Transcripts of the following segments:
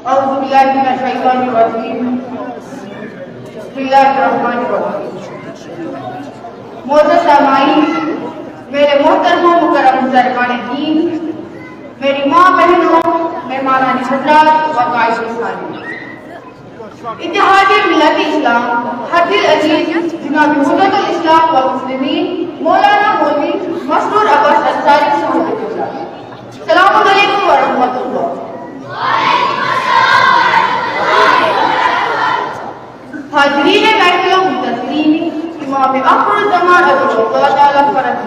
اعوذ باللہ من الشیطان الرجیم بسم اللہ الرحمن الرحیم. معزز سامعین، میرے محترم و مکرم بزرگان دین، میری ماں بہنوں، مہمانان حضرات و قائد ثانی، اتحاد ملت اسلام ہر دل عزیز جناب حضرت الاسلام و مسلمین مولانا مولوی مسرور عباس انصاری صاحب اللہ، السلام علیکم ورحمۃ اللہ. حاضرین محفل و منتظرین، امام آخر الزمان اللہ تعالیٰ فرت.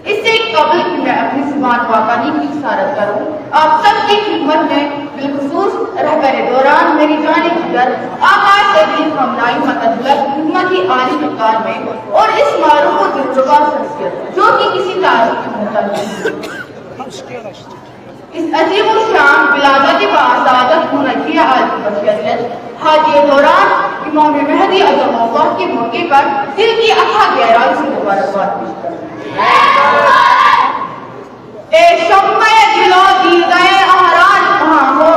اس سے قبل کہ میں اپنی زبان پاکانی کی اجازت کروں، آپ سب کی خدمت میں بالخصوص رہبر دوران میری جان جگر آقا سید خامنہئی مطلق خدمت عالی مقدار میں اور اس معروف و دلربا شخصیت جو کہ کسی تاریخ کی محتل اس عظیم الشان ولادت بآسعادت منجیہ عالی بشریت حاجی دوران امام مہدی عظم اللہ کے موقع پر دل کی اتھا گہرائی سے مبارکباد پیش کرتا. اے شمع دل و دیدہ احرار کہاں ہو،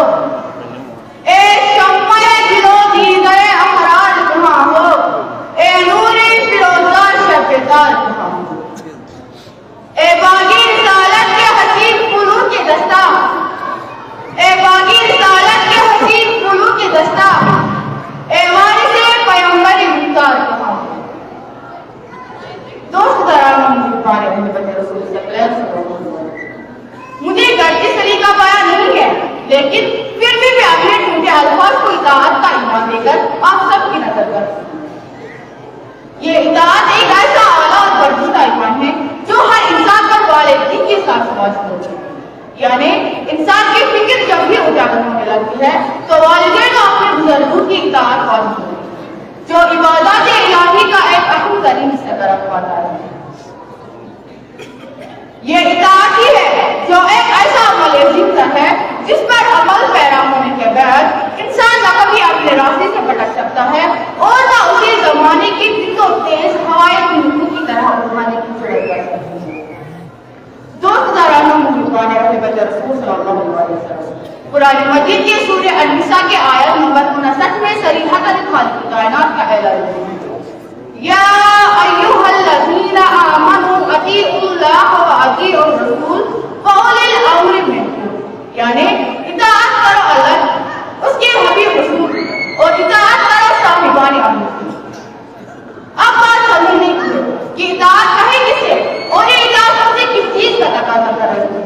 اے شمع دل و دیدہ احرار کہاں ہو، اے نور فیروزہ شب تار کہاں ہو، اے باغی رسالت کے حسین پھولوں کے دستہ، اے باغی رسالت کے حسین پھولوں کے دستہ، اے وارث پیغمبر مختار کہاں ہو. دوست دران بارے میں بچے رسول صلی اللہ علیہ وسلم، مجھے گرچہ سلیقہ پایا نہیں ہے، لیکن پھر بھی میں اپنے ٹوٹے الفاظ کو اطاعت کا ایمان دے کر آپ سب کی نظر کر سکوں. یہ اطاعت ایک ایسا اعلیٰ اور برداشتہ ایمان ہے جو ہر انسان پر والدین کے ساتھ واجب ہوتی ہے. یعنی انسان کی فکر جب بھی اجاگر ہونے لگتی ہے تو والدین اور اپنے بزرگوں کی اطاعت واجب ہوتی ہے، جو عبادات الہی کا ایک اہم ترین حصہ رکھواتا ہے. یہ اطاعت ہی ہے جو ایک ایسا عمل عظیم ہے جس پر عمل پیرا ہونے کے بعد انسان نہ کبھی اپنے راستے سے بھٹک سکتا ہے اور نہ اسے زمانے کی تیز و تیز ہوائے بندوق کی طرح اٹھانے کی ضرورت پڑ سکتی ہے. دوست دارانوں محبان اہل رسول صلی اللہ علیہ وسلم، قرآن مجید کے سورہ النساء کے آیت نمبر 59 میں صریحۃ خالق کائنات کا اعلان ہے. یا ایھا الذین آمنوا اطیعوا اللہ واطیعوا الرسول واولی الامر منکم، یعنی اطاعت کرو اللہ، اس کے حبیب رسول اور اطاعت کرو صاحبان امر کی. اب بات سمجھ نہیں کی کہ اطاعت کہیں کسے اور یہ اطاعت ہم سے کس چیز کا تقاضا کر رہی ہے.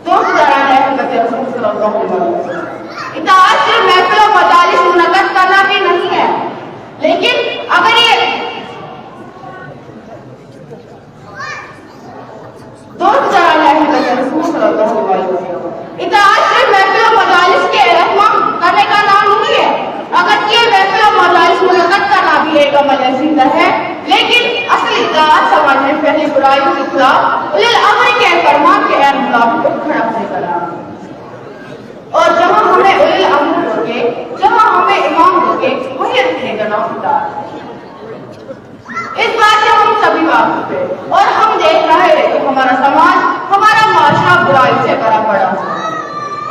دوست داران احمد رسول صلی اللہ علیہ وسلم، اطاعت صرف محفل و مجالس منعقد کرنا بھی نہیں ہے، لیکن اگر یہ دوست داران احمد رسول صلی اللہ علیہ وسلم، اطاعت صرف محفل و مجالس کے اہتمام کرنے کا نام نہیں ہے. اگر یہ محفل و مجالس منعقد کرنا بھی ایک عمل عظیم ہے، لیکن اصل اطاعت سماج میں پہلے برائیوں کے خلاف اولی الامر کے فرمان کے اہم مطابق کو کھڑا سے کرنا. اور جہاں ہمیں اولی الامر روکے، جہاں ہمیں امام روکے، وہی رکھنے کا نام اطاعت ہے. اس بات سے ہم سبھی واقف ہیں اور ہم دیکھ رہے ہیں کہ ہمارا سماج، ہمارا معاشرہ برائی سے بھرا پڑا ہے.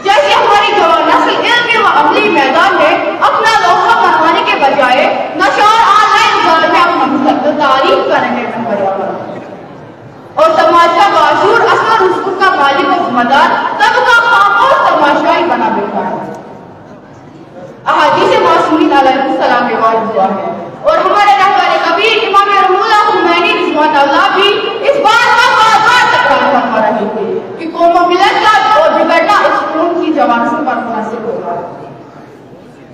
جیسے ہماری جوان نسل علم و عملی میدان میں اپنا لوہا منوانے کے بجائے نشہ اور آن لائن دور میں اپنا مستقبل تعریف کرنے میں بھرا پڑا ہے، اور سماج کا معذور اثر رسول کا مالک و ذمہ دار طبقہ خاموش تماشائی بنا بیٹھا ہے. احادیث معصومین علیہ السلام میں واضح ہوا ہے اور ہمارے رہبر کبیر امام روح اللہ خمینی رضوان اللہ بھی اس بات کا بار بار تکرار فرما رہے تھے کہ قوم و ملت کا اور بگڑنا اس قوم کی جوانوں پر منحصر ہوگا.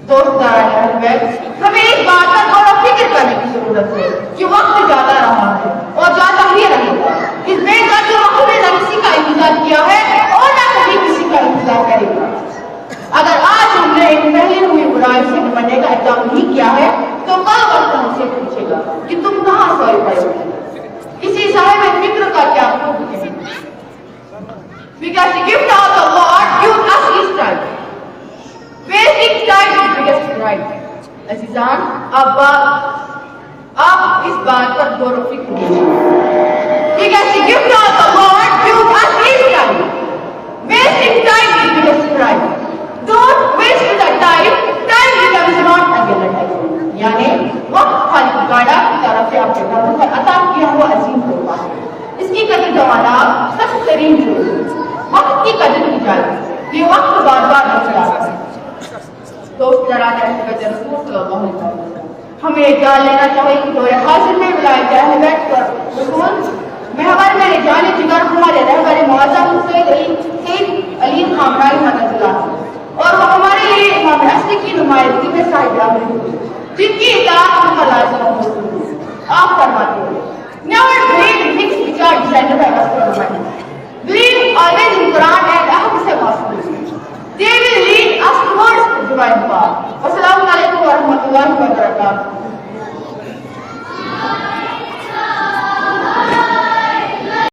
دوست داران اہل بیت، ہمیں اس بات پر غور و فکر کرنے کی ضرورت ہے کہ وقت جاتا رہا ہے اور جاتا ہی رہے گا. اس بے دار جو وقت نے نہ کسی کا انتظار کیا ہے اور نہ کبھی کسی کا انتظار کرے گا. اگر آج ہم نے ایک پہلی ہوئی برائی سے نمٹنے کا اقدام نہیں کیا ہے تو کل وقت ہم سے پوچھے گا کہ تم کہاں سوئے پڑے ہو. کسی صاحب فکر کا کیا خوب ہے. Because the gift of the Lord gives us His time. Wasting time is the biggest right. عزیزان، آپ اس بات پر غور و فکر کیجیے. Because the gift of the Lord gives us His time. Wasting time is the biggest right. Don't جواناب سخت ترین جرم، وقت کی قدر کی جائے، یہ وقت بار بار نہیں جاتا۔ دوست جناب رسول صلی اللہ علیہ وسلم ہمیں جان لینا چاہیے کہ دور حاضر میں ولایت اہل بیت پر رسول محور میں جان جگر ہمارے رہبر معظم سید علی